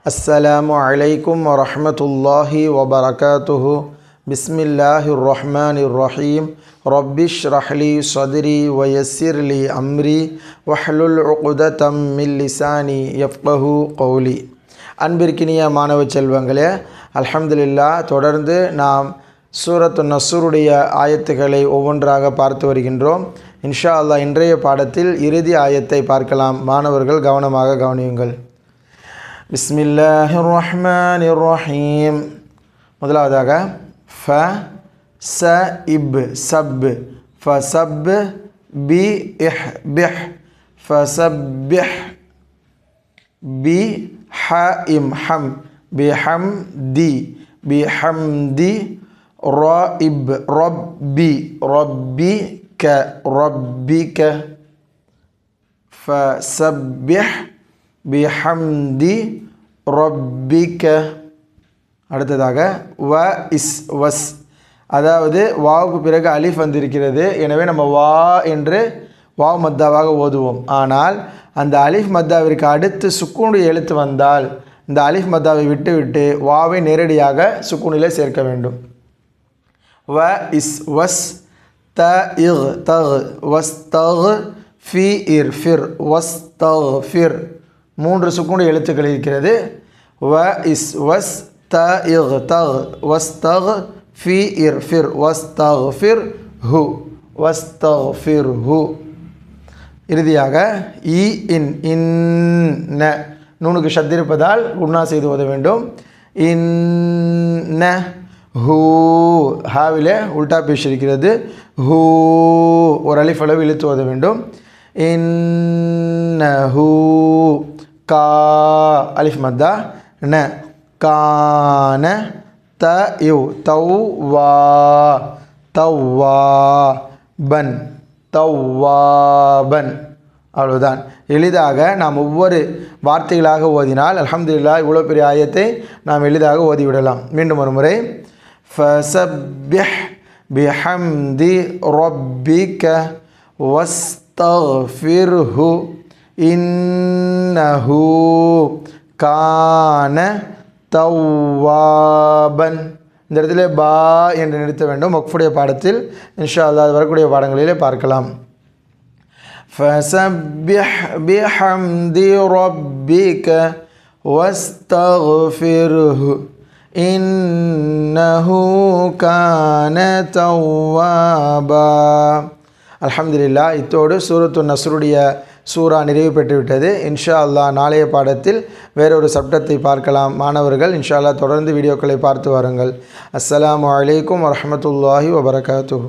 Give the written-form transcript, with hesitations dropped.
அஸ்ஸலாமு அலைக்கும் வரஹ்மத்துல்லாஹி வபரகாத்துஹு. பிஸ்மில்லாஹிர் ரஹ்மானிர் ரஹீம். ரப்பிஷ் ரஹ்லி சத்ரி வயஸ்ஸிர்லி அம்ரி வஹ்லுல் உக்ததம் மின் லிசானி யஃப்கஹு கௌலி. அன்பிற்கினிய மாணவ செல்வங்களே, அல்ஹம்துலில்லாஹ், தொடர்ந்து நாம் சூரத்து நஸ்ருடைய ஆயத்துக்களை ஒவ்வொன்றாக பார்த்து வருகின்றோம். இன்ஷா அல்லாஹ் இன்றைய பாடத்தில் இறுதி ஆயத்தை பார்க்கலாம். மாணவர்கள் கவனமாக கவனியுங்கள். பிஸ்மில்லாஹிர் ரஹ்மானிர் ரஹீம். முதலாவதாக ஃப ச இப் சப் ஃபசப் பி இஹ் பிஹ் ஃபசப்பிஹ் பி ஹ இம் ஹம் பிஹம்தி பிஹம்தி ராஇப் ரப்பி ரப்பிக ரப்பிக ஃபசப்பிஹ் பிஹம்தி ரப்பிக. அடுத்ததாக வ இஸ் வஸ், அதாவது வாவுக்கு பிறகு அலிஃப் வந்திருக்கிறது. எனவே நம்ம வா என்று வாவ் மத்தாவாக ஓதுவோம். ஆனால் அந்த அலிஃப் மத்தாவிற்கு அடுத்து சுக்கூனுடைய எழுத்து வந்தால் இந்த அலிஃப் மத்தாவை விட்டு வாவை நேரடியாக சுக்கூனிலே சேர்க்க வேண்டும். வ இஸ் வஸ் த இக் தக் வஸ் தக் ஃபி இர் ஃபிர் வஸ் தக் ஃபிர். 3 சுக்கூனுடைய எழுத்துக்கள் இருக்கிறது. வ இஸ் வஸ் த இக் தக் வஸ் தக் ஃபி இர் ஃபிர் வஸ் தக் ஃபிர் ஹு வஸ் தக் ஃபிர் ஹு. இறுதியாக இ இன் இன்ன, நூனுக்கு ஷத் இருப்பதால் குன்னா செய்து ஓத வேண்டும். இன்ன ஹூ, ஹாவிலே உல்டா பேஷ் இருக்கிறது. ஹூ ஒரு அலிஃப் அளவு இழுத்து ஓத வேண்டும். இன்னஹூ கா அலிஃப் மத்தா ந கான த யு தவ்வா தவ்வாபன் தவ்வாபன். அவ்வளவுதான். எளிதாக நாம் ஒவ்வொரு வார்த்தைகளாக ஓதினால் அல்ஹம்துலில்லாஹ் இவ்வளோ பெரிய ஆயத்தை நாம் எளிதாக ஓதிவிடலாம். மீண்டும் ஒரு முறை. ஃபஸப்பிஹ் பிஹம்தி ரப்பிக வஸ்தக்ஃபிர்ஹு இன்னஹு கான தவ்வாபன். இந்த இடத்துல பா என்று நிறுத்த வேண்டும். வக்ஃபுடைய பாடத்தில் இன்ஷா அல்லாஹ் வரக்கூடிய பாடங்களிலே பார்க்கலாம். ஃபஸப்பிஹ் பிஹம்தி ரப்பிக வஸ்தக்ஃபிர்ஹு இன்னஹு கான தவ்வாபா. அல்ஹம்துலில்லாஹ், இத்தோடு சூரத்து நஸ்ருடைய சூரா நிறைவு பெற்றுவிட்டது. இன்ஷா அல்லாஹ் நாளைய பாடத்தில் வேறொரு சப்டத்தை பார்க்கலாம். மாணவர்கள் இன்ஷா அல்லாஹ் தொடர்ந்து வீடியோக்களை பார்த்து வாருங்கள். அஸ்ஸலாமு அலைக்கும் வரஹ்மத்துல்லாஹி வபரகாத்துஹு.